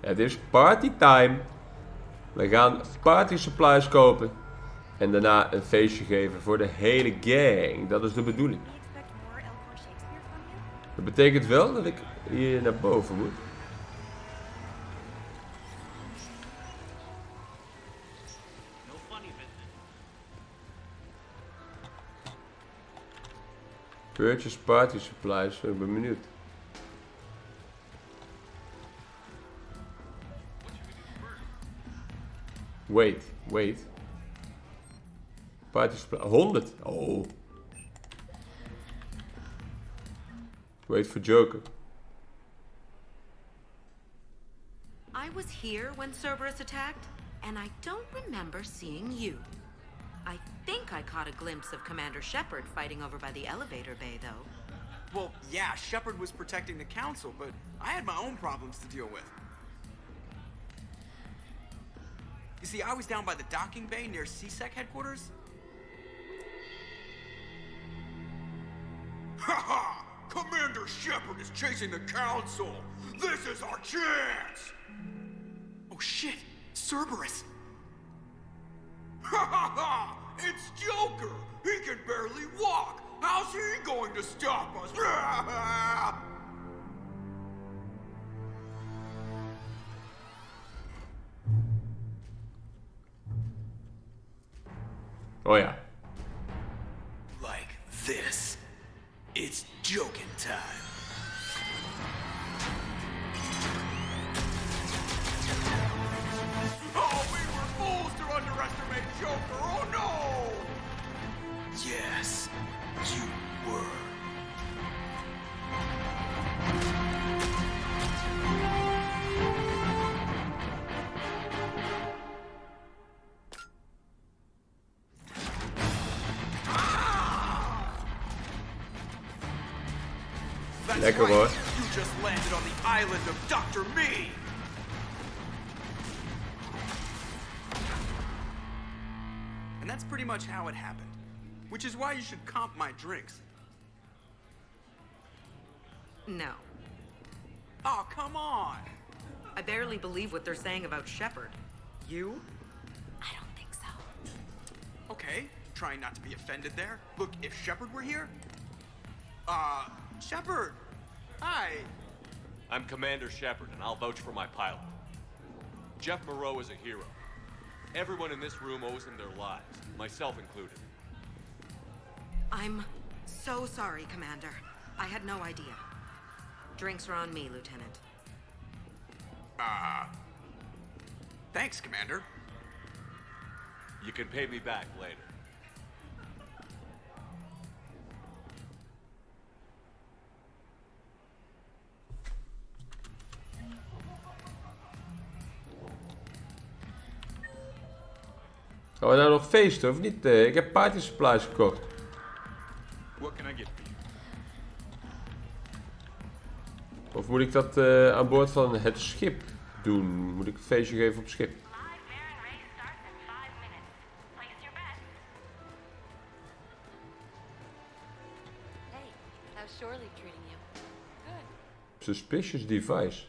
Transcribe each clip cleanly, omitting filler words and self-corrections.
Het is partytime. We gaan party supplies kopen. En daarna een feestje geven voor de hele gang. Dat is de bedoeling. Dat betekent wel dat ik hier naar boven moet. Purchase party supplies. Ik ben benieuwd. Wait. Party supplies. 100. Oh. Wait for Joker. I was here when Cerberus attacked, and I don't remember seeing you. I think I caught a glimpse of Commander Shepard fighting over by the elevator bay, though. Well, yeah, Shepard was protecting the council, but I had my own problems to deal with. You see, I was down by the docking bay near CSEC headquarters. Haha! Commander Shepard is chasing the council! This is our chance! Oh shit! Cerberus! Ha ha ha! It's Joker! He can barely walk! How's he going to stop us? Oh ja. Like this. It's joking time. Oh, we were fools to underestimate Joker! Oh no! Yes, you were. That's Lekker right. hoor. You just landed on the island of Dr. Me! And that's pretty much how it happened. Which is why you should comp my drinks. No. Oh, come on! I barely believe what they're saying about Shepard. You? I don't think so. Okay, trying not to be offended there. Look, if Shepard were here... Shepard! Hi! I'm Commander Shepard, and I'll vouch for my pilot. Jeff Moreau is a hero. Everyone in this room owes him their lives, myself included. I'm so sorry, Commander. I had no idea. Drinks are on me, Lieutenant. Thanks, Commander. You can pay me back later. Gaan we nou nog feesten of niet? Ik heb party supplies gekocht. What can I get for you? Of moet ik dat aan boord van het schip doen? Moet ik een feestje geven op het schip? Hey, how's Shorley treating you? Good. Suspicious device.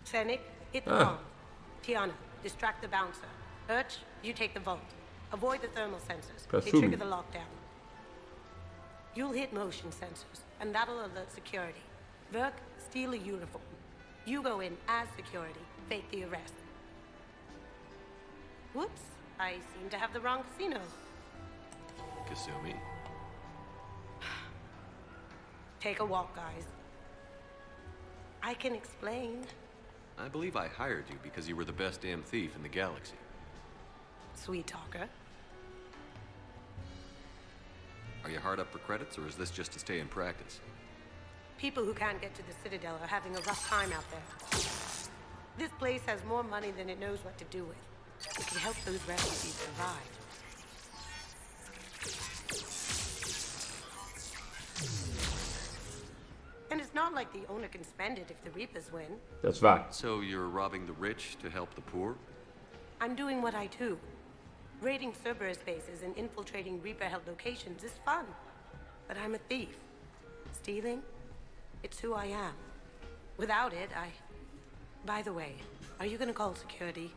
Fennec, hit the bomb. Tiana, distract the bouncer. Urch, you take the vault. Avoid the thermal sensors. They Kasumi. trigger the lockdown. You'll hit motion sensors, and that'll alert security. Verk, steal a uniform. You go in as security, fake the arrest. Whoops, I seem to have the wrong casino. Kasumi? Take a walk, guys. I can explain. I believe I hired you because you were the best damn thief in the galaxy. Sweet talker. Are you hard up for credits, or is this just to stay in practice? People who can't get to the Citadel are having a rough time out there. This place has more money than it knows what to do with. We can help those refugees survive. And it's not like the owner can spend it if the Reapers win. Dat is waar. So you're robbing the rich to help the poor? I'm doing what I do. Raiding Cerberus bases and infiltrating Reaper-held locations is fun. But I'm a thief. Stealing? It's who I am. Without it, By the way, are you gonna call security?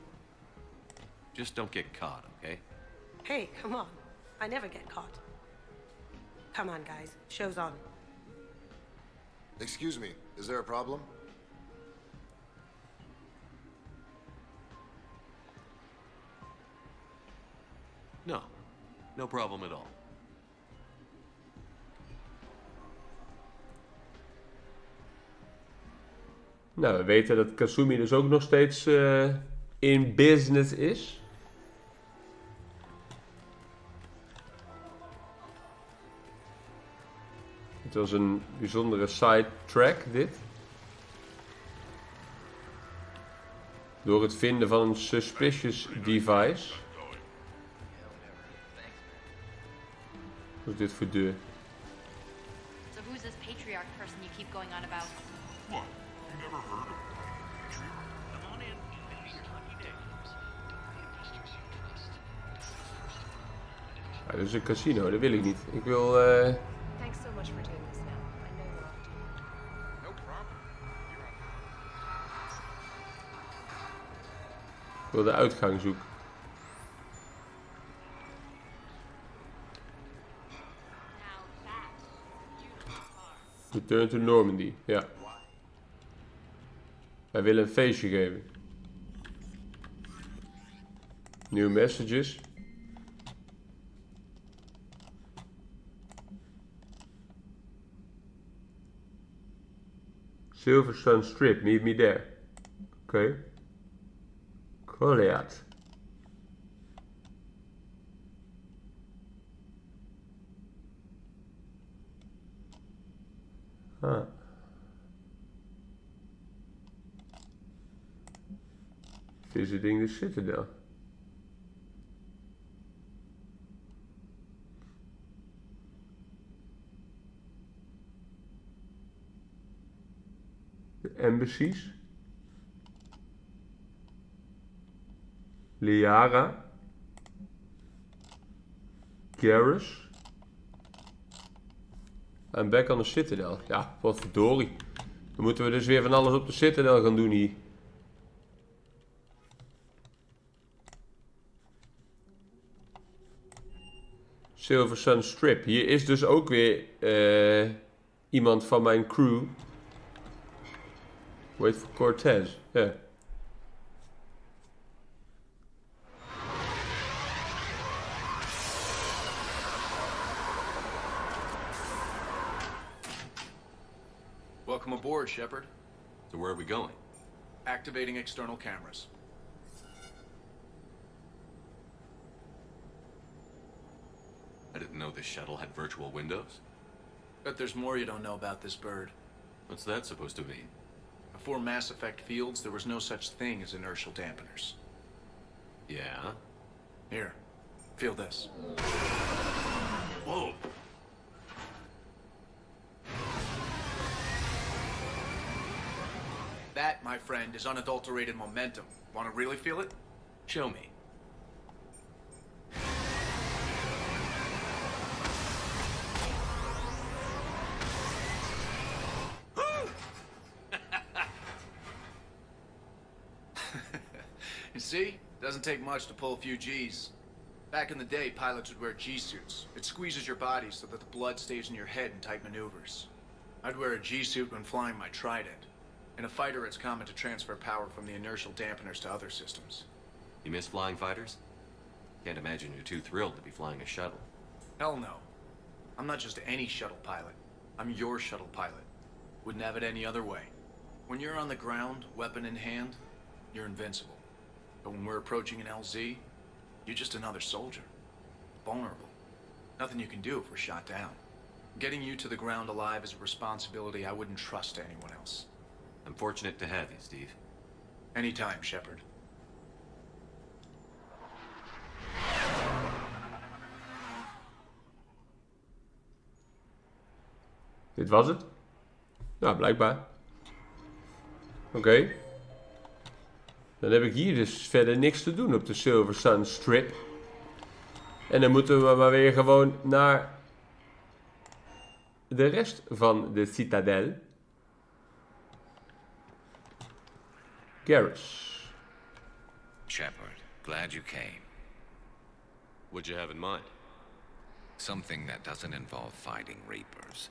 Just don't get caught, okay? Hey, come on. I never get caught. Come on, guys. Show's on. Excuse me, is there a problem? No. No problem at all. Nou, we weten dat Kasumi dus ook nog steeds in business is. Het was een bijzondere sidetrack, dit. Door het vinden van een suspicious device. Wat is dit voor deur? So who's this patriarch person you keep going on about? What? You never heard of him? Come on in. Maybe your lucky day. Ja, dit is een casino, dat wil ik niet. Ik wil... Thanks so much for doing this now. I know you're off duty. No problem. Ik wil de uitgang zoeken. Return to Normandy, ja. Wij willen een feestje geven. New messages. Silver Sun Strip, meet me there. Oké. Goliath. Ah. Visiting the Citadel. The embassies. Liara. Garrus. I'm back on the Citadel. Ja, wat verdorie. Dan moeten we dus weer van alles op de Citadel gaan doen hier. Silver Sun Strip. Hier is dus ook weer iemand van mijn crew. Wait for Cortez. Ja. Welcome aboard, Shepard. So where are we going? Activating external cameras. I didn't know this shuttle had virtual windows. Bet there's more you don't know about this bird. What's that supposed to mean? Before Mass Effect fields, there was no such thing as inertial dampeners. Yeah? Here, feel this. Whoa! That, my friend, is unadulterated momentum. Want to really feel it? Show me. You see? Doesn't take much to pull a few G's. Back in the day, pilots would wear G-suits. It squeezes your body so that the blood stays in your head in tight maneuvers. I'd wear a G-suit when flying my Trident. In a fighter, it's common to transfer power from the inertial dampeners to other systems. You miss flying fighters? Can't imagine you're too thrilled to be flying a shuttle. Hell no. I'm not just any shuttle pilot. I'm your shuttle pilot. Wouldn't have it any other way. When you're on the ground, weapon in hand, you're invincible. But when we're approaching an LZ, you're just another soldier. Vulnerable. Nothing you can do if we're shot down. Getting you to the ground alive is a responsibility I wouldn't trust to anyone else. I'm fortunate to have you, Steve. Anytime, Shepard. Dit was het? Nou, blijkbaar. Oké. Dan heb ik hier dus verder niks te doen op de Silver Sun Strip. En dan moeten we maar weer gewoon naar de rest van de citadel. Garrus. Shepard, glad you came. What'd you have in mind? Something that doesn't involve fighting Reapers.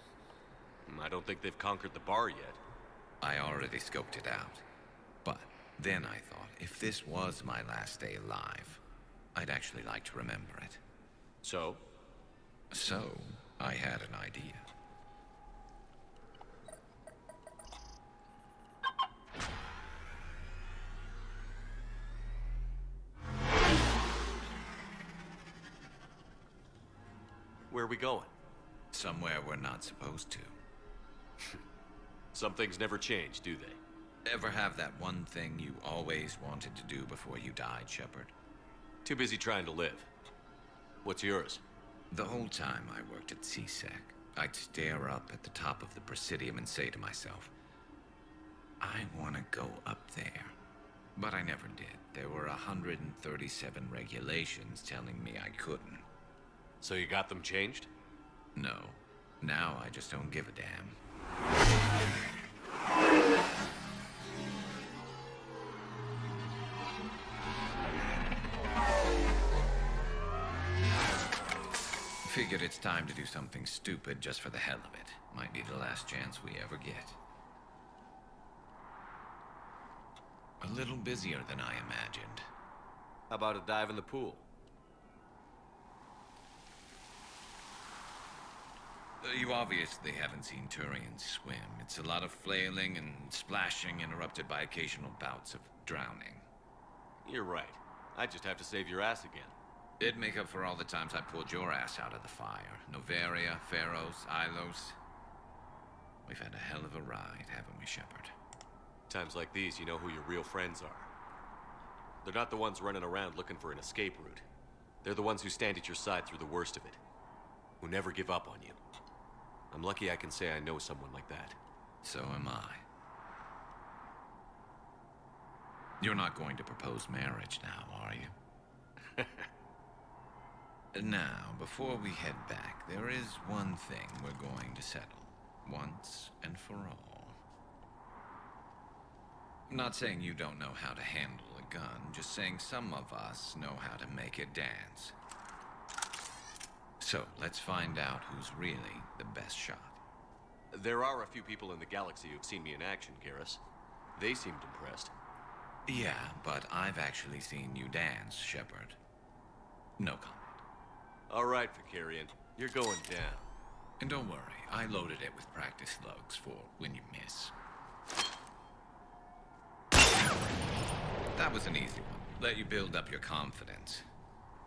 I don't think they've conquered the bar yet. I already scoped it out. But then I thought, if this was my last day alive, I'd actually like to remember it. So? So, I had an idea. Where are we going? Somewhere we're not supposed to. Some things never change, do they? Ever have that one thing you always wanted to do before you died, Shepard? Too busy trying to live. What's yours? The whole time I worked at CSEC, I'd stare up at the top of the Presidium and say to myself, I want to go up there. But I never did. There were 137 regulations telling me I couldn't. So you got them changed? No. Now I just don't give a damn. Figured it's time to do something stupid just for the hell of it. Might be the last chance we ever get. A little busier than I imagined. How about a dive in the pool? You obviously haven't seen Turians swim. It's a lot of flailing and splashing, interrupted by occasional bouts of drowning. You're right. I just have to save your ass again. It'd make up for all the times I pulled your ass out of the fire. Noveria, Pharos, Ilos. We've had a hell of a ride, haven't we, Shepard? Times like these, you know who your real friends are. They're not the ones running around looking for an escape route. They're the ones who stand at your side through the worst of it. Who never give up on you. I'm lucky I can say I know someone like that. So am I. You're not going to propose marriage now, are you? Now, before we head back, there is one thing we're going to settle. Once and for all. I'm not saying you don't know how to handle a gun, just saying some of us know how to make it dance. So, let's find out who's really the best shot. There are a few people in the galaxy who've seen me in action, Garrus. They seemed impressed. Yeah, but I've actually seen you dance, Shepard. No comment. All right, Vicarian. You're going down. And don't worry, I loaded it with practice slugs for when you miss. That was an easy one. Let you build up your confidence.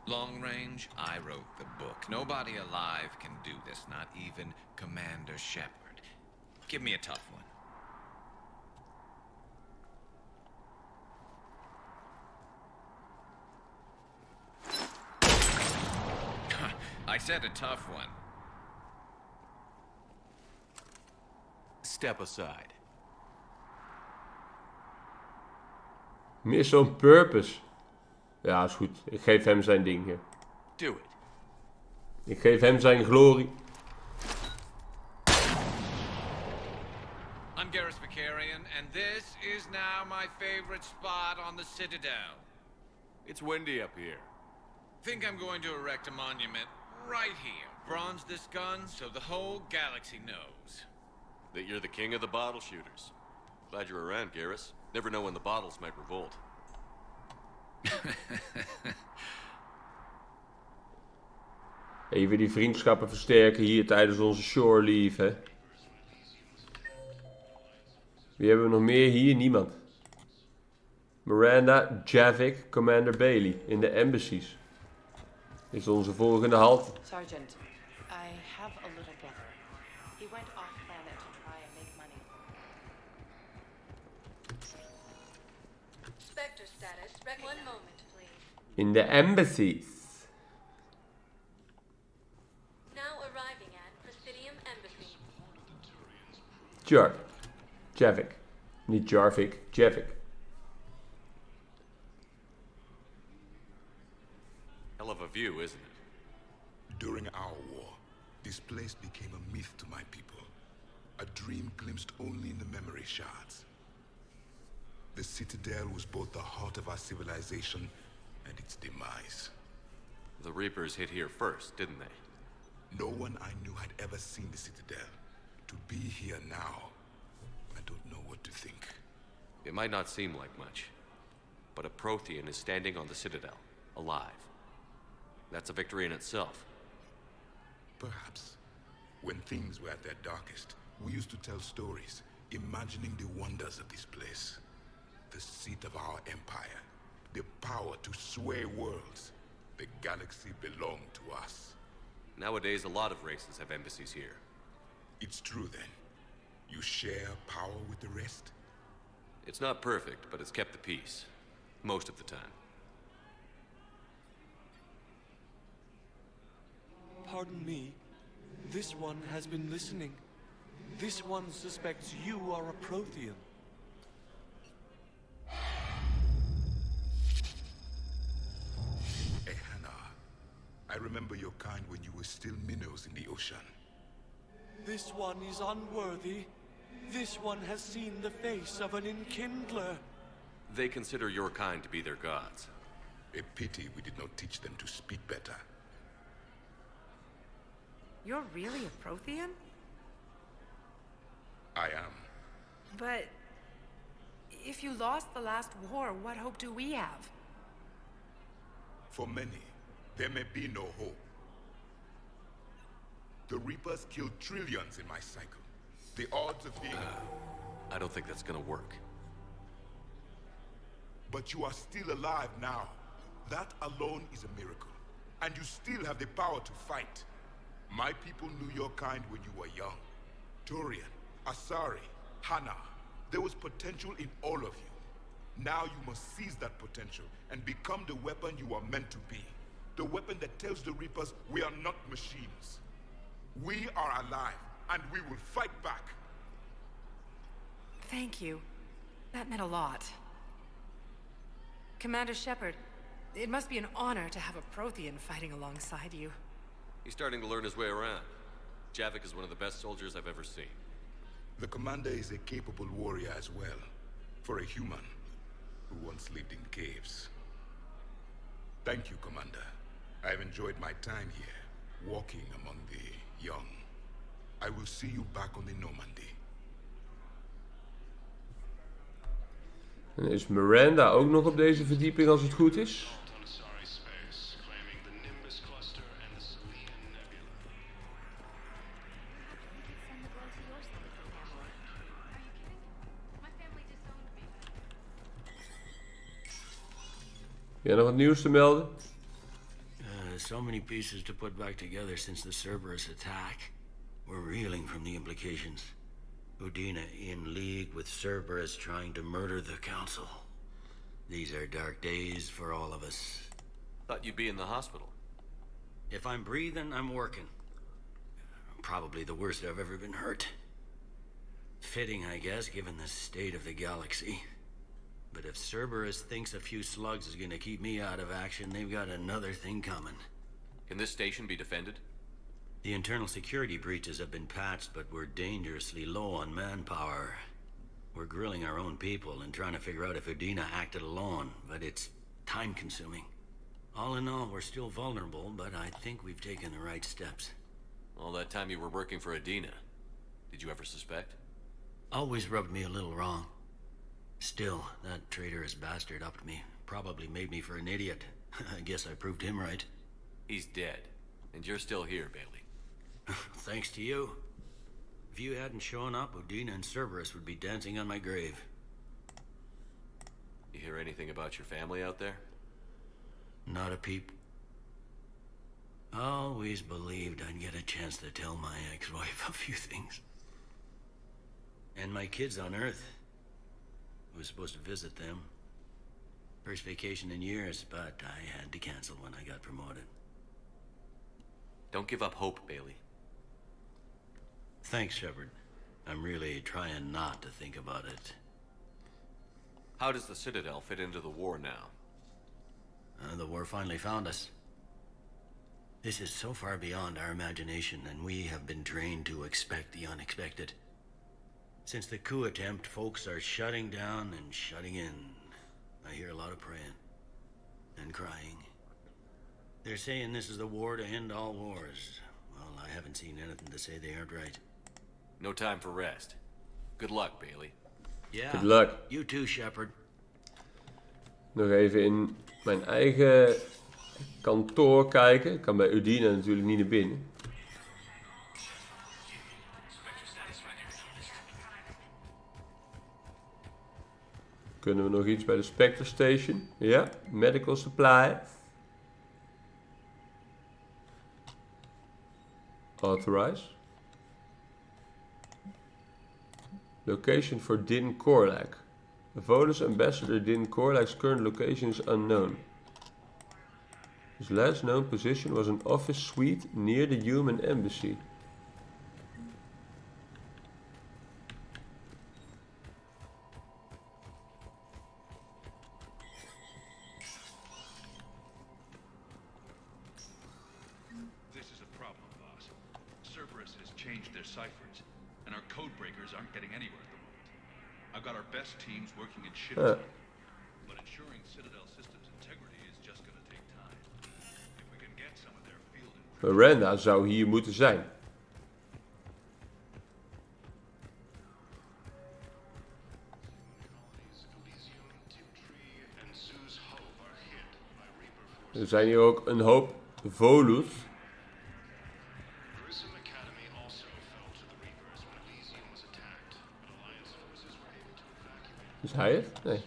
Long range, I wrote the book. Nobody alive can do this, not even Commander Shepard. Give me a tough one. I said a tough one. Step aside. Miss on purpose. Ja, is goed. Ik geef hem zijn ding hier. Do it. Ik geef hem zijn glorie. I'm Garrus Vicarian, and this is now my favorite spot on the Citadel. It's windy up here. Think I'm going to erect a monument right here. Bronze this gun so the whole galaxy knows. That you're the king of the bottle shooters. Glad you're around, Garrus. Never know when the bottles might revolt. Even die vriendschappen versterken hier tijdens onze shore leave, hè. Wie hebben we nog meer hier? Niemand. Miranda, Javik, Commander Bailey in de embassies. Dit is onze volgende halt. Sergeant, I have a little brother. He went off planet to try and make money. Spectre status. One moment, please. In de embassies. Now arriving at Presidium Embassy. Javik. Niet Jarvik, Javik. Hell of a view, isn't it? During our war, the This place became a myth to my people. A dream glimpsed only in the memory shards. The Citadel was both the heart of our civilization and its demise. The Reapers hit here first, didn't they? No one I knew had ever seen the Citadel. To be here now, I don't know what to think. It might not seem like much, but a Prothean is standing on the Citadel, alive. That's a victory in itself. Perhaps. When things were at their darkest, we used to tell stories, imagining the wonders of this place. The seat of our empire, the power to sway worlds. The galaxy belonged to us. Nowadays, a lot of races have embassies here. It's true then. You share power with the rest? It's not perfect, but it's kept the peace. Most of the time. Pardon me. This one has been listening. This one suspects you are a Prothean. Ehana, I remember your kind when you were still minnows in the ocean. This one is unworthy. This one has seen the face of an enkindler. They consider your kind to be their gods. A pity we did not teach them to speak better. You're really a Prothean? I am. But if you lost the last war, what hope do we have? For many, there may be no hope. The Reapers killed trillions in my cycle. The odds of being... I don't think that's gonna work. But you are still alive now. That alone is a miracle. And you still have the power to fight. My people knew your kind when you were young. Turian, Asari, Hana. There was potential in all of you. Now you must seize that potential and become the weapon you are meant to be. The weapon that tells the Reapers we are not machines. We are alive, and we will fight back. Thank you. That meant a lot. Commander Shepard, it must be an honor to have a Prothean fighting alongside you. He's starting to learn his way around. Javik is one of the best soldiers I've ever seen. The commander is a capable warrior as well, for a human who once lived in caves. Thank you, Commander. I've enjoyed my time here, walking among the young. I will see you back on the Normandy. En is Miranda ook nog op deze verdieping als het goed is? Jij nog wat nieuws te melden? So many pieces to put back together since the Cerberus attack. We're reeling from the implications. Udina in league with Cerberus trying to murder the Council. These are dark days for all of us. Thought you'd be in the hospital. If I'm breathing, I'm working. Probably the worst I've ever been hurt. Fitting, I guess, given the state of the galaxy. But if Cerberus thinks a few slugs is gonna keep me out of action, they've got another thing coming. Can this station be defended? The internal security breaches have been patched, but we're dangerously low on manpower. We're grilling our own people and trying to figure out if Udina acted alone, but it's time-consuming. All in all, we're still vulnerable, but I think we've taken the right steps. All that time you were working for Udina, did you ever suspect? Always rubbed me a little wrong. Still, that traitorous bastard upped me. Probably made me for an idiot. I guess I proved him right. He's dead, and you're still here, Bailey. Thanks to you. If you hadn't shown up, Udina and Cerberus would be dancing on my grave. You hear anything about your family out there? Not a peep. Always believed I'd get a chance to tell my ex-wife a few things. And my kids on Earth. I was supposed to visit them. First vacation in years, but I had to cancel when I got promoted. Don't give up hope, Bailey. Thanks, Shepard. I'm really trying not to think about it. How does the Citadel fit into the war now? The war finally found us. This is so far beyond our imagination, and we have been trained to expect the unexpected. Since the coup attempt, folks are shutting down and shutting in. I hear a lot of praying and crying. They're saying this is the war to end all wars. Well, I haven't seen anything to say they aren't right. No time for rest. Good luck, Bailey. Yeah. Good luck. You too, Shepard. Nog even in mijn eigen kantoor kijken. Ik kan bij Udine natuurlijk niet naar binnen. Kunnen we nog iets bij de Spectre Station? Ja, medical supply. Authorize. Location for Din Korlak. Volus ambassador Din Korlak's current location is unknown. His last known position was an office suite near the human embassy. This is a problem, boss. Cerberus has changed their ciphers, and our code breakers aren't getting anywhere at the moment. I've got our best teams working in shifts, but ensuring Citadel systems integrity is just going to take time. If we can get some of their field Miranda zou hier moeten zijn. Er zijn hier ook een hoop Volus. Is hij het? Nee.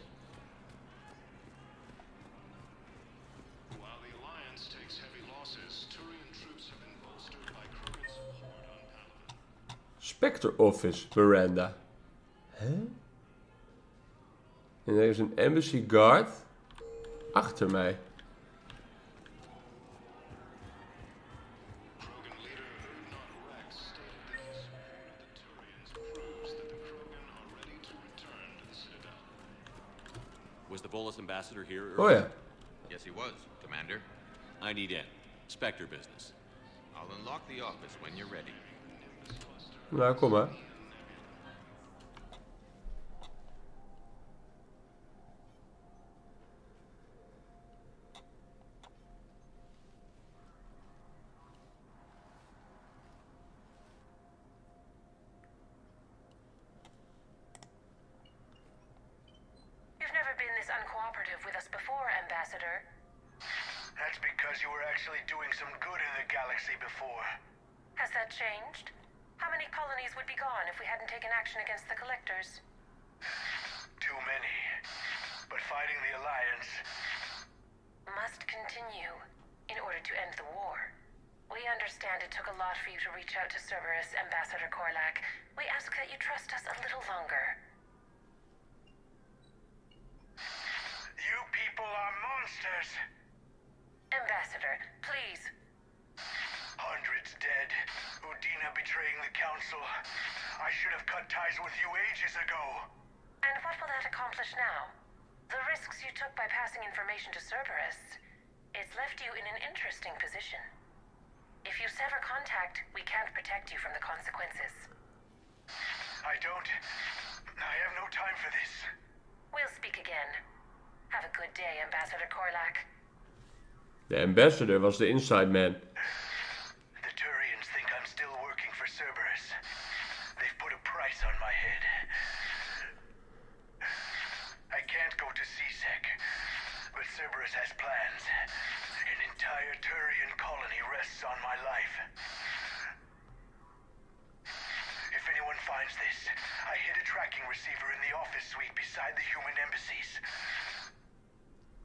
Spectre Office, Miranda. Hè? En er is een embassy guard achter mij. Was the Volus ambassador here Oh ja. Yes, he was, Commander. I need in. Spectre business. I'll unlock the office when you're ready. Nou, kom maar. You've never been this uncooperative with us before, Ambassador. That's because you were actually doing some good in the galaxy before. Has that changed? How many colonies would be gone if we hadn't taken action against the Collectors? Too many. But fighting the Alliance must continue in order to end the war. We understand it took a lot for you to reach out to Cerberus, Ambassador Korlak. We ask that you trust us a little longer. You people are monsters. Ambassador, please. Hundreds dead. Udina betraying the Council. I should have cut ties with you ages ago. And what will that accomplish now? The risks you took by passing information to Cerberus. It's left you in an interesting position. If you sever contact, we can't protect you from the consequences. I have no time for this. We'll speak again. Have a good day, Ambassador Korlak. De ambassador was de inside man. The Turians think I'm still working for Cerberus. They've put a price on my head. I can't go to CSEC, but Cerberus has plans. An entire Turian colony rests on my life. If anyone finds this, I hid a tracking receiver in the office suite beside the human embassies.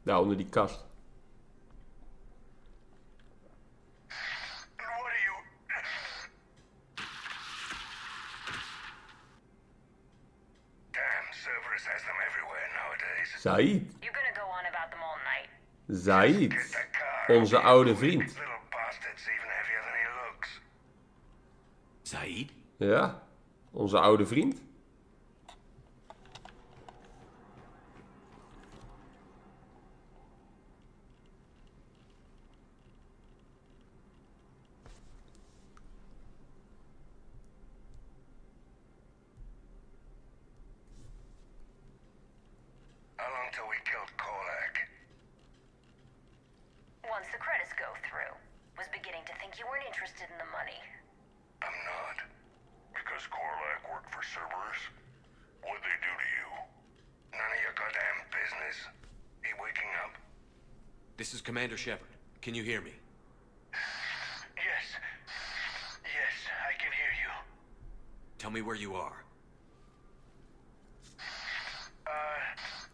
Daar onder die kast. What are you... Damn, Cerberus has them everywhere nowadays. Said. You're gonna go on about them all night. Said. Onze oude vriend. Little bastard's even heavier than he looks. Said? Ja, onze oude vriend. This is Commander Shepard. Can you hear me? Yes. Yes, I can hear you. Tell me where you are.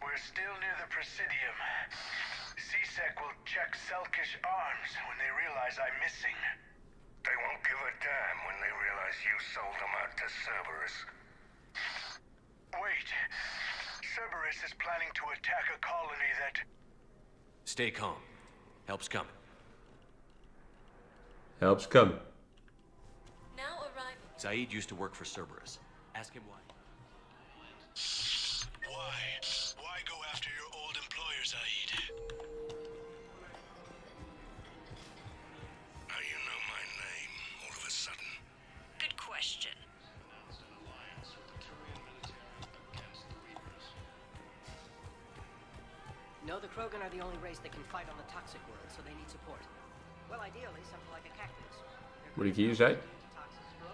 We're still near the Presidium. CSEC will check Selkish arms when they realize I'm missing. They won't give a damn when they realize you sold them out to Cerberus. Wait. Cerberus is planning to attack a colony that... Stay calm. Help's coming. Helps coming. Now arriving. Zaid used to work for Cerberus. Ask him why. Why? Why go after your old employer, Zaid? How you know my name all of a sudden? Good question. No, the Krogan are the only race that can fight on the toxic world, so they need support. Well, ideally, something like a cactus. Moet ik hier zijn?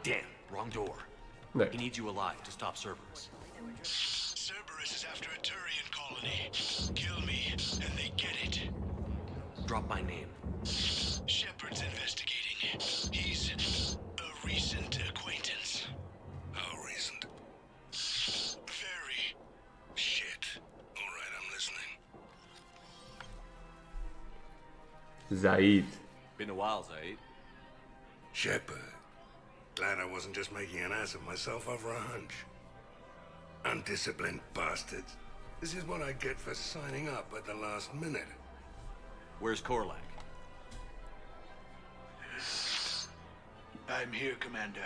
Damn, wrong door. Nee. He needs you alive to stop Cerberus. Cerberus is after a Turian colony. Kill me, and they get it. Drop my name. Shepard's investigating. He's a recent acquaintance. How recent? Very. Shit. Alright, I'm listening. Zaid. Been a while, Zaid. Shepard. Glad I wasn't just making an ass of myself over a hunch. Undisciplined bastards. This is what I get for signing up at the last minute. Where's Korlak? I'm here, Commander.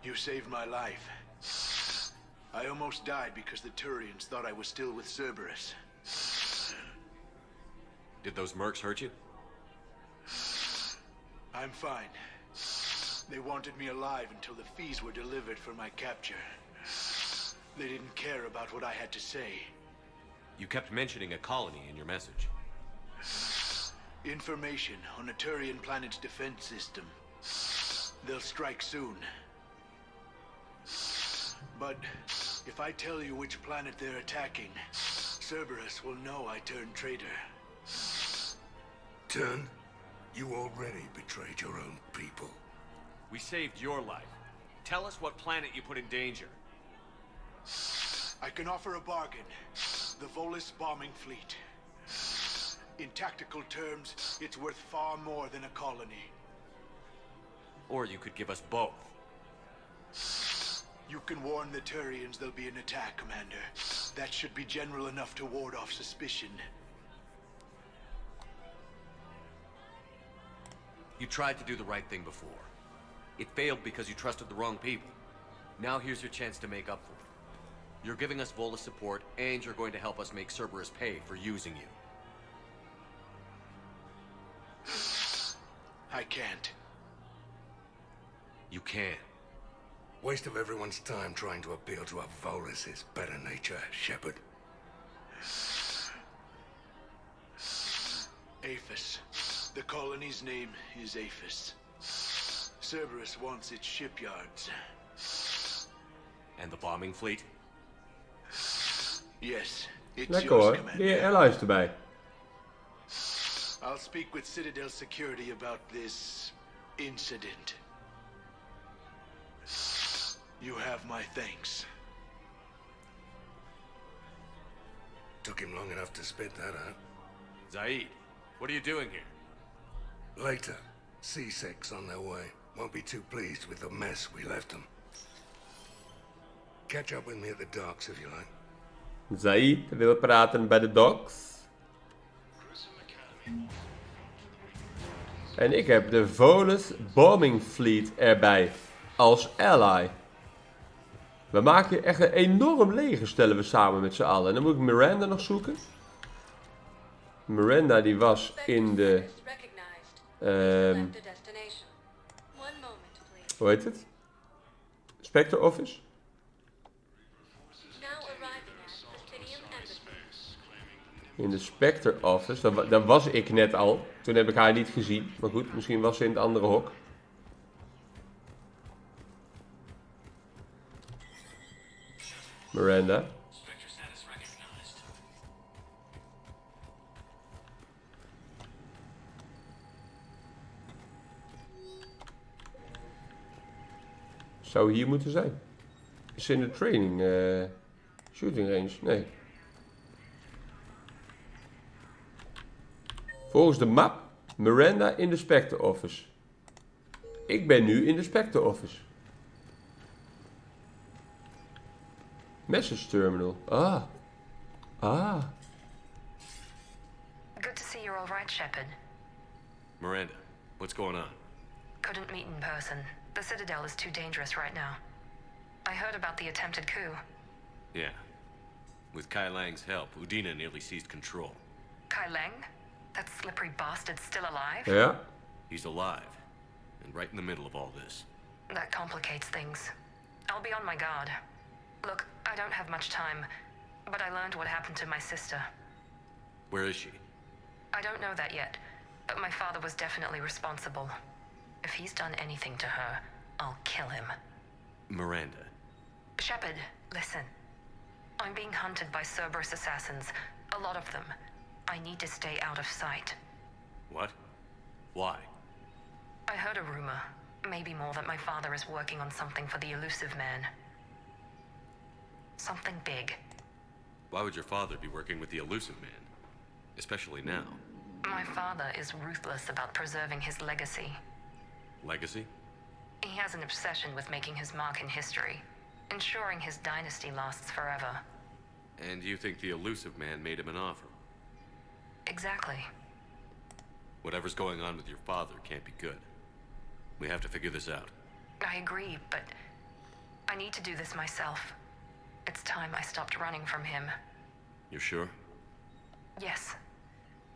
You saved my life. I almost died because the Turians thought I was still with Cerberus. Did those mercs hurt you? I'm fine. They wanted me alive until the fees were delivered for my capture. They didn't care about what I had to say. You kept mentioning a colony in your message. Information on a Turian planet's defense system. They'll strike soon. But if I tell you which planet they're attacking, Cerberus will know I turned traitor. Turned? You already betrayed your own people. We saved your life. Tell us what planet you put in danger. I can offer a bargain. The Volus bombing fleet. In tactical terms, it's worth far more than a colony. Or you could give us both. You can warn the Turians there'll be an attack, Commander. That should be general enough to ward off suspicion. You tried to do the right thing before. It failed because you trusted the wrong people. Now here's your chance to make up for it. You're giving us Volus support, and you're going to help us make Cerberus pay for using you. I can't. You can. Waste of everyone's time trying to appeal to a Volus' better nature, Shepard. Aphis. The colony's name is Aphis. Cerberus wants its shipyards. And the bombing fleet? Yes, it's Lekker yours, hoor, Commander. die allies erbij. I'll speak with Citadel security about this incident. You have my thanks. Took him long enough to spit that out. Zaid, what are you doing here? Later, C6's on their way. Won't be too pleased with the mess we left them. Catch up with me at the docks if you like. Zaid wil praten bij de docks. En ik heb de Volus Bombing Fleet erbij. Als ally. We maken echt een enorm leger, stellen we samen met z'n allen. En dan moet ik Miranda nog zoeken. Miranda die was in de... hoe heet het? Spectre Office? In de Spectre Office, daar was ik net al. Toen heb ik haar niet gezien. Maar goed, misschien was ze in het andere hok. Miranda. Zou hier moeten zijn. Is ze in de training shooting range? Nee. Volgens de map Miranda in de Spectre Office. Ik ben nu in de Spectre Office. Message terminal. Ah. Ah. Good to see you're all right, Shepard. Miranda, what's going on? Couldn't meet in person. The Citadel is too dangerous right now. I heard about the attempted coup. Yeah. With Kai Lang's help, Udina nearly seized control. Kai Lang? That slippery bastard's still alive? Yeah. He's alive. And right in the middle of all this. That complicates things. I'll be on my guard. Look, I don't have much time, but I learned what happened to my sister. Where is she? I don't know that yet, but my father was definitely responsible. If he's done anything to her, I'll kill him. Miranda. Shepard, listen. I'm being hunted by Cerberus assassins. A lot of them. I need to stay out of sight. What? Why? I heard a rumor, maybe more, that my father is working on something for the elusive man. Something big. Why would your father be working with the elusive man? Especially now. My father is ruthless about preserving his legacy. Legacy? He has an obsession with making his mark in history, ensuring his dynasty lasts forever. And you think the elusive man made him an offer? Exactly. Whatever's going on with your father can't be good. We have to figure this out. I agree, but I need to do this myself. It's time I stopped running from him. You're sure? Yes.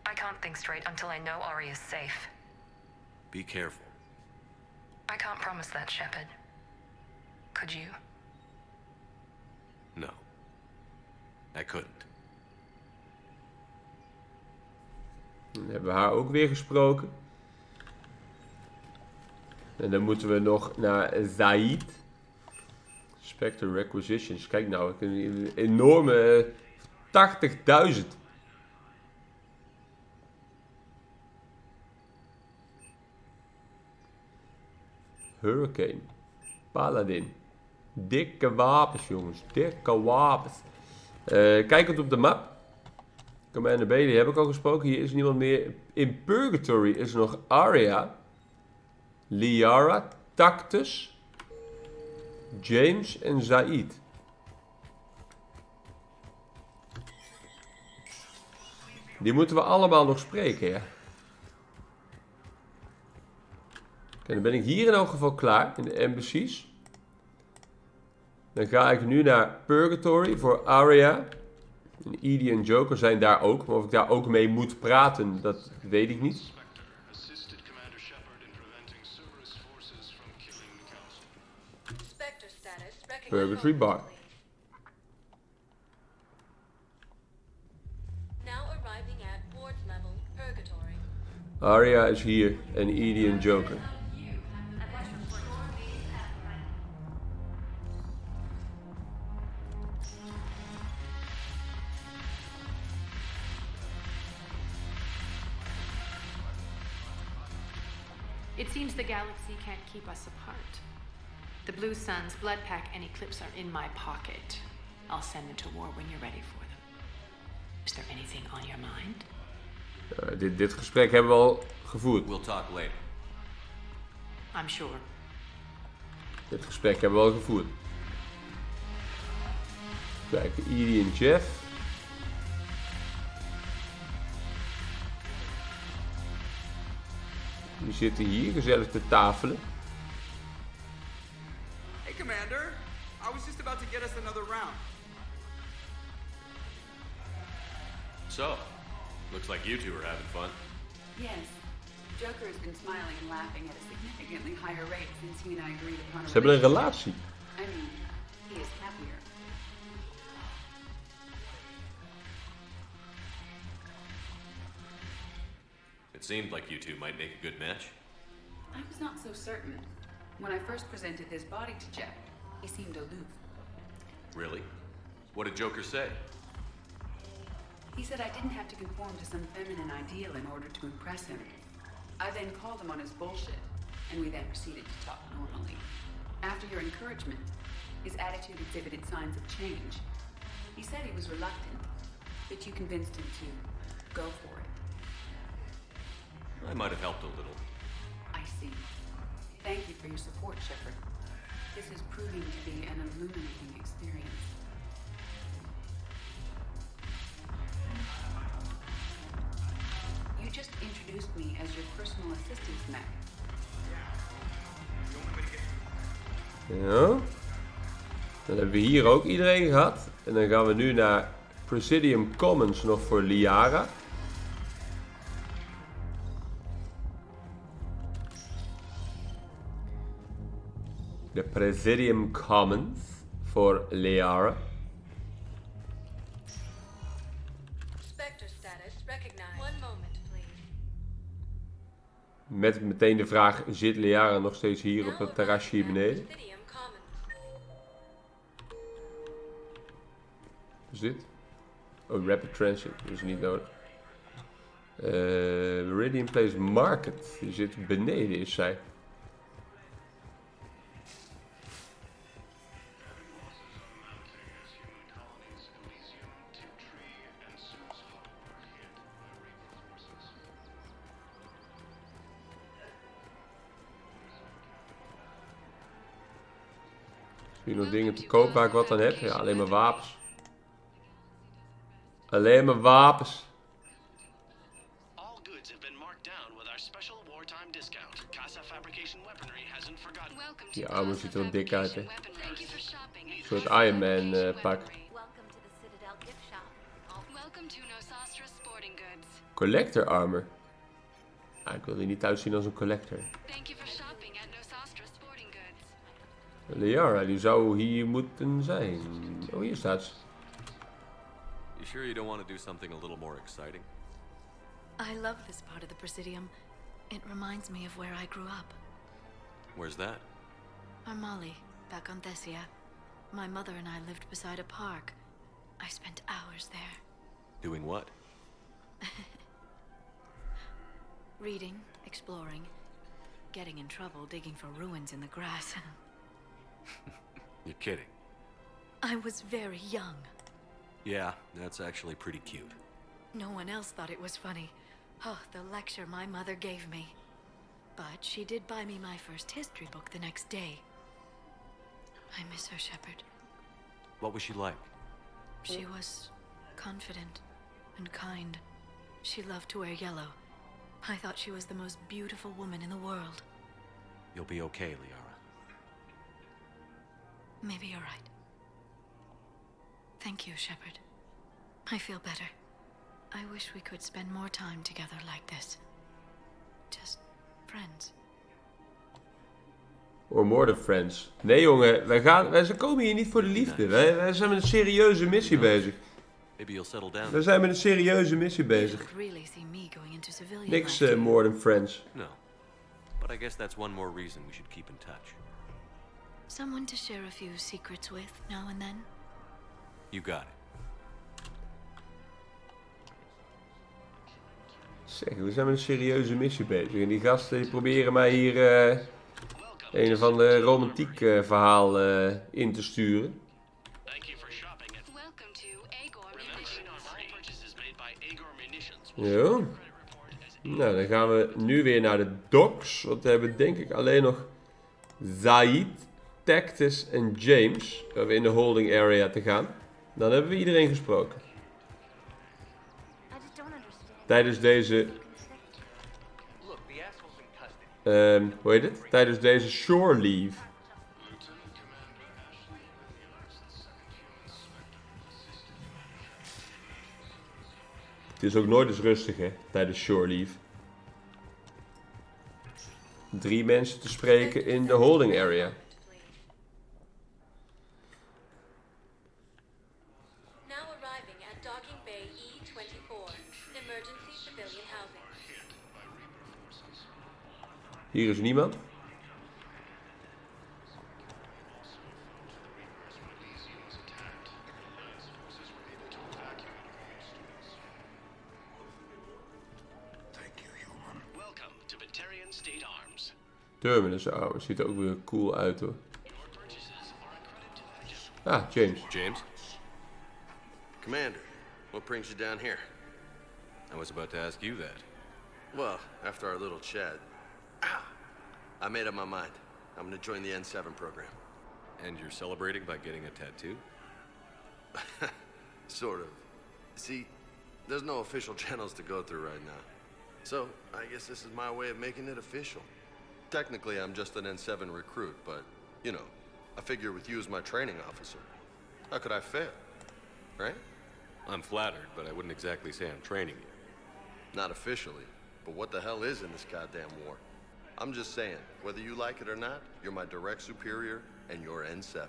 I can't think straight until I know Ari is safe. Be careful. I can't promise that, Shepard. Could you? No. I couldn't. Dan hebben we haar ook weer gesproken. En dan moeten we nog naar Zaid. Spectre Requisitions. Kijk nou, een enorme 80.000. Hurricane. Paladin. Dikke wapens, jongens. Dikke wapens. Kijkend op de map. Commander Bailey heb ik al gesproken. Hier is niemand meer. In Purgatory is er nog Arya. Liara. Tactus. James en Zaid. Die moeten we allemaal nog spreken, ja. Oké, dan ben ik hier in elk geval klaar. In de embassies. Dan ga ik nu naar Purgatory voor Arya. En Edie en Joker zijn daar ook. Maar of ik daar ook mee moet praten, dat weet ik niet. Purgatory Bar. Now arriving at ward level Purgatory. Arya is hier en Edie en Joker. It seems the galaxy can't keep us apart. The Blue Suns, Blood Pack, and Eclipse are in my pocket. I'll send them to war when you're ready for them. Is there anything on your mind? Dit gesprek hebben we al gevoerd. We'll talk later. I'm sure. Dit gesprek hebben we al gevoerd. Kijk, Edie en Jeff. Die zitten hier gezellig te tafelen. Hey, Commander. I was just about to get us another round. So, looks like you two are having fun. Yes. Joker has been smiling and laughing at a significantly higher rate since he and I agreed upon a Ze hebben een relatie. I mean, he is happier. It seemed like you two might make a good match. I was not so certain. When I first presented his body to Jeff, he seemed aloof. Really? What did Joker say? He said I didn't have to conform to some feminine ideal in order to impress him. I then called him on his bullshit, and we then proceeded to talk normally. After your encouragement, his attitude exhibited signs of change. He said he was reluctant, but you convinced him to go for it. I might have helped a little. I see. Thank you for your support, Shepard. This is proving to be an illuminating experience. You just introduced me as your personal assistance mech. Ja. Dan hebben we hier ook iedereen gehad. En dan gaan we nu naar Presidium Commons nog voor Liara. De Presidium Commons voor Liara. Spectre status recognized. One moment, please. Met meteen de vraag, zit Liara nog steeds hier op het terrasje hier beneden? Wat is dit? Oh, Rapid Transit. Dat is niet nodig. Meridian Place Market. Die zit beneden, is zij. Hier nog dingen te koop waar ik wat aan heb? Ja, alleen maar wapens. Alleen maar wapens. All goods have been marked down with our special wartime discount. Casa Fabrication Weaponry hasn't forgotten. Die armor ziet er wel dik uit, hè. Een soort Iron Man pak. Collector armor. Ah, ik wil er niet uitzien als een collector. Liara, die zou hier moeten zijn. Oh, hier staat ze. You sure you don't want to do something a little more exciting? I love this part of the Presidium. It reminds me of where I grew up. Where's that? Armali, back on Thessia. My mother and I lived beside a park. I spent hours there. Doing what? Reading, exploring, getting in trouble digging for ruins in the grass. You're kidding. I was very young. Yeah, that's actually pretty cute. No one else thought it was funny. Oh, the lecture my mother gave me. But she did buy me my first history book the next day. I miss her, Shepard. What was she like? She was confident and kind. She loved to wear yellow. I thought she was the most beautiful woman in the world. You'll be okay, Liara. Maybe you're right. Thank you, Shepard. I feel better. I wish we could spend more time together like this. Just friends. Or more than friends. Nee, jongen, wij komen hier niet voor de liefde. Wij zijn met een serieuze missie bezig. Maybe you'll settle down. We zijn met een serieuze missie bezig. Niks more than friends. No. But I guess that's one more reason we should keep in touch. Someone to share a few secrets with now and then. You got it. Zeg, we zijn met een serieuze missie bezig. En die gasten die proberen mij hier een of ander romantiek verhaal in te sturen. Ja. Nou, dan gaan we nu weer naar de docks. Want we hebben denk ik alleen nog Zaid, Tactus en James. Waar we in de holding area te gaan. Dan hebben we iedereen gesproken. Tijdens deze... hoe heet het? Tijdens deze shore leave. Het is ook nooit eens rustig, hè, tijdens shore leave. 3 mensen te spreken in de holding area. Hier is niemand. Terminus armor ziet er ook weer cool uit, hoor. Ah, James. James? Commander, what brings you down here? I was about to ask you that. Well, after our little chat, I made up my mind. I'm gonna join the N7 program. And you're celebrating by getting a tattoo? Sort of. See, there's no official channels to go through right now. So, I guess this is my way of making it official. Technically, I'm just an N7 recruit, but, you know, I figure with you as my training officer, how could I fail? Right? I'm flattered, but I wouldn't exactly say I'm training you. Not officially, but what the hell is in this goddamn war? I'm just saying, whether you like it or not, you're my direct superior, and you're N7.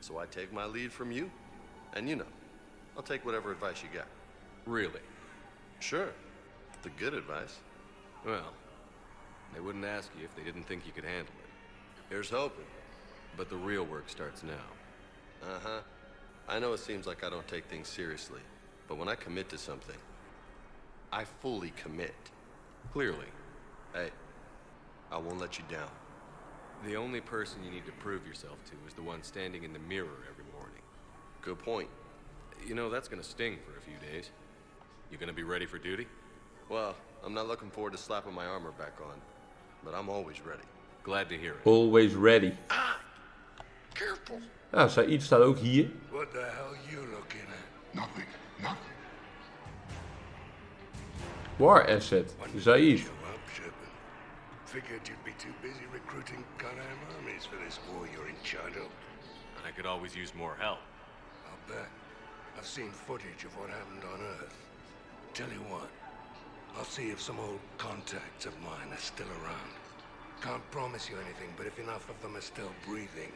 So I take my lead from you, and you know, I'll take whatever advice you got. Really? Sure. The good advice. Well, they wouldn't ask you if they didn't think you could handle it. Here's hoping. But the real work starts now. Uh-huh. I know it seems like I don't take things seriously, but when I commit to something, I fully commit. Clearly. Hey, I won't let you down. The only person you need to prove yourself to is the one standing in the mirror every morning. Good point. You know, that's gonna sting for a few days. You gonna be ready for duty? Well, I'm not looking forward to slapping my armor back on, but I'm always ready. Glad to hear it. Always ready. Careful. Ah, Said staat ook hier. What the hell you looking at? Nothing. Nothing. War asset. Said. Show up, Shepard. Figured you'd be too busy recruiting goddamn armies for this war you're in charge of. I could always use more help. I'll bet. I've seen footage of what happened on Earth. Tell you what, I'll see if some old contacts of mine are still around. Can't promise you anything, but if enough of them are still breathing,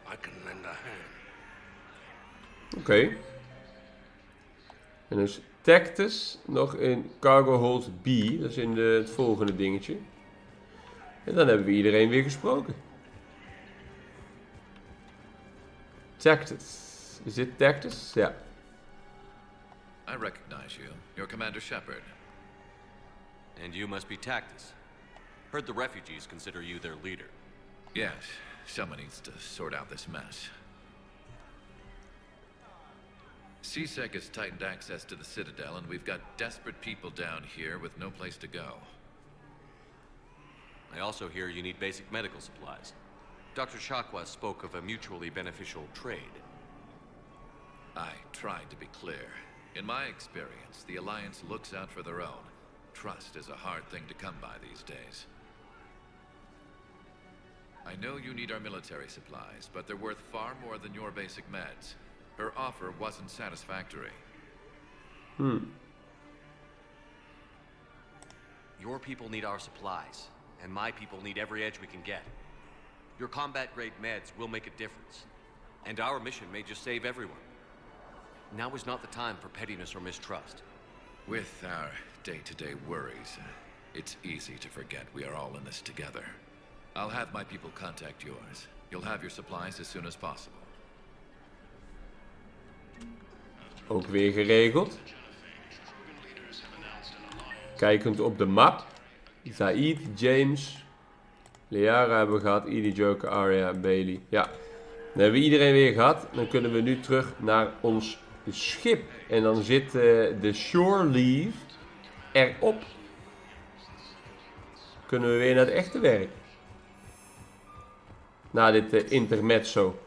I can lend a hand. Oké. En dus Tactus nog in Cargo Hold B. Dat is in het volgende dingetje. En dan hebben we iedereen weer gesproken. Tactus. Is dit Tactus? Ja. I recognize you. You're Commander Shepard. And you must be Tactus. Heard the refugees consider you their leader. Yes, someone needs to sort out this mess. CSEC has tightened access to the Citadel, and we've got desperate people down here with no place to go. I also hear you need basic medical supplies. Dr. Chakwas spoke of a mutually beneficial trade. I tried to be clear. In my experience, the Alliance looks out for their own. Trust is a hard thing to come by these days. I know you need our military supplies, but they're worth far more than your basic meds. Her offer wasn't satisfactory. Your people need our supplies, and my people need every edge we can get. Your combat-grade meds will make a difference, and our mission may just save everyone. Now is not the time for pettiness or mistrust. With our day-to-day worries, it's easy to forget we are all in this together. I'll have my people contact yours. You'll have your supplies as soon as possible. Ook weer geregeld. Kijkend op de map. Said, James, Liara hebben we gehad. Edie, Joker, Arya, Bailey. Ja, dan hebben we iedereen weer gehad. Dan kunnen we nu terug naar ons schip. En dan zit de shore leave erop. Kunnen we weer naar het echte werk. Na dit intermezzo.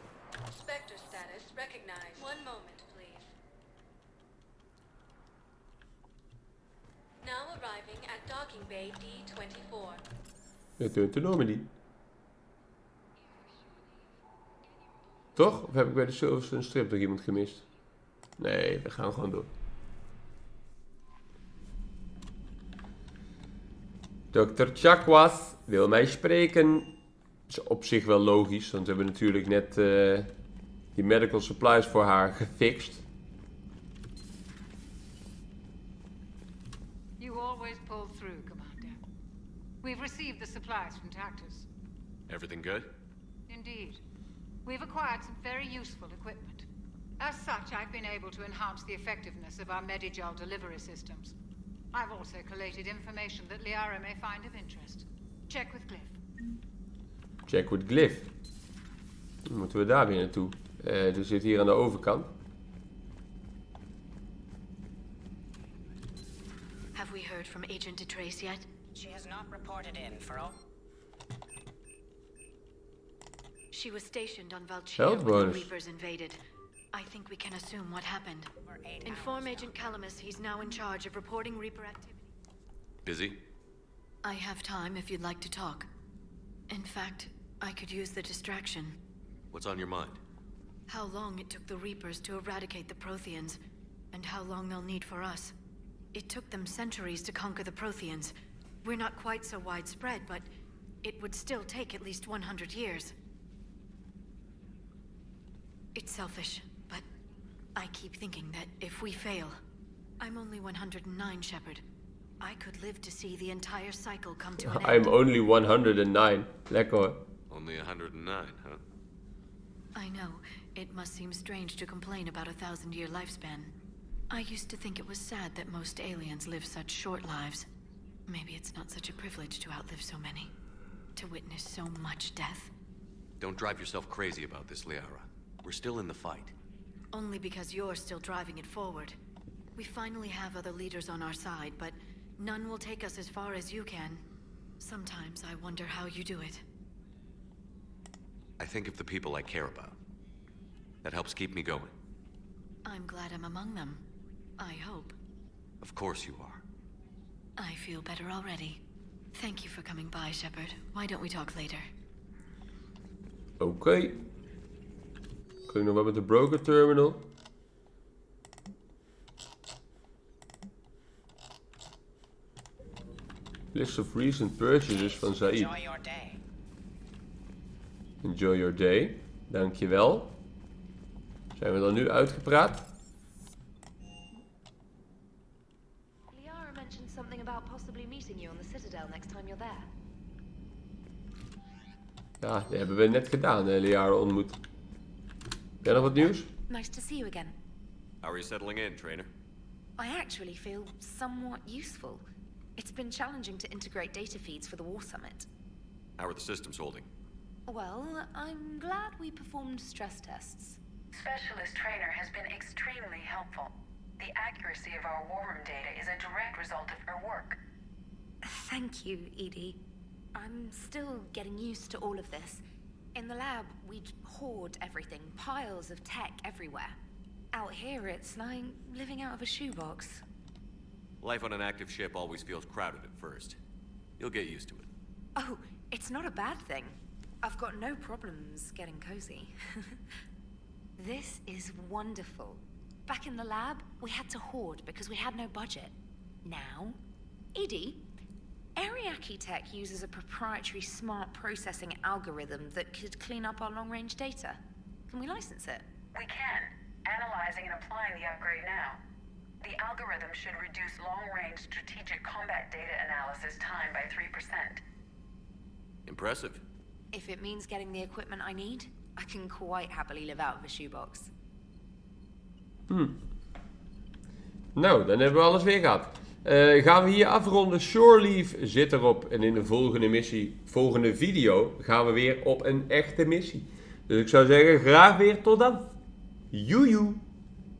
Spectre status recognized. One moment, please. Now arriving at docking bay D24. Return to Normandy. Toch? Of heb ik bij de Silverstone Strip nog iemand gemist? Nee, we gaan gewoon door. Dr. Chakwas wil mij spreken. Is op zich wel logisch, want we hebben natuurlijk net die medical supplies voor haar gefixt. You always pull through, Commander. We've received the supplies from Tactus. Everything good? Indeed. We've acquired some very useful equipment. As such, I've been able to enhance the effectiveness of our Medigel delivery systems. I've also collated information that Liara may find of interest. Check with Glyph. Check with Glyph. Dan moeten we daar weer naartoe. Die zit hier aan de overkant. Have we heard from Agent DeTrace yet? She has not reported in for all. She was stationed on Valchir Health when the bonus. Reapers invaded. I think we can assume what happened. Inform Agent Calamus he's now in charge of reporting Reaper activity. Busy? I have time if you'd like to talk. In fact, I could use the distraction. What's on your mind? How long it took the Reapers to eradicate the Protheans, and how long they'll need for us. It took them centuries to conquer the Protheans. We're not quite so widespread, but it would still take at least 100 years. It's selfish, but I keep thinking that if we fail... I'm only 109, Shepard. I could live to see the entire cycle come to an end. I'm only 109. Lekker. Only 109, huh? I know. It must seem strange to complain about a 1,000-year lifespan. I used to think it was sad that most aliens live such short lives. Maybe it's not such a privilege to outlive so many. To witness so much death. Don't drive yourself crazy about this, Liara. We're still in the fight. Only because you're still driving it forward. We finally have other leaders on our side, but none will take us as far as you can. Sometimes I wonder how you do it. I think of the people I care about. That helps keep me going. I'm glad I'm among them. I hope. Of course you are. I feel better already. Thank you for coming by, Shepard. Why don't we talk later? Oké. Kun je nog wat met de broker terminal? List of recent purchases van Zaid. Enjoy your day. Enjoy your day. Dankjewel. Zijn we dan nu uitgepraat? Liara mentioned something about possibly meeting you on the Citadel next time you're there. Ja, dat hebben we net gedaan, Liara ontmoet. Heb jij nog wat nieuws? Nice to see you again. How are you settling in, trainer? I actually feel somewhat useful. It's been challenging to integrate data feeds for the War Summit. How are the systems holding? Well, I'm glad we performed stress tests. Specialist Trainer has been extremely helpful. The accuracy of our war room data is a direct result of her work. Thank you, Edie. I'm still getting used to all of this. In the lab, we'd hoard everything, piles of tech everywhere. Out here, it's like living out of a shoebox. Life on an active ship always feels crowded at first. You'll get used to it. Oh, it's not a bad thing. I've got no problems getting cozy. This is wonderful. Back in the lab, we had to hoard because we had no budget. Now, Edie, Ariake Tech uses a proprietary smart processing algorithm that could clean up our long-range data. Can we license it? We can. Analyzing and applying the upgrade now. The algorithm should reduce long-range strategic combat data analysis time by 3%. Impressive. If it means getting the equipment I need, I can quite happily live out of a shoebox. Nou, dan hebben we alles weer gehad. Gaan we hier afronden. Shore Leave zit erop. En in de volgende video gaan we weer op een echte missie. Dus ik zou zeggen, graag weer tot dan. Joejoe.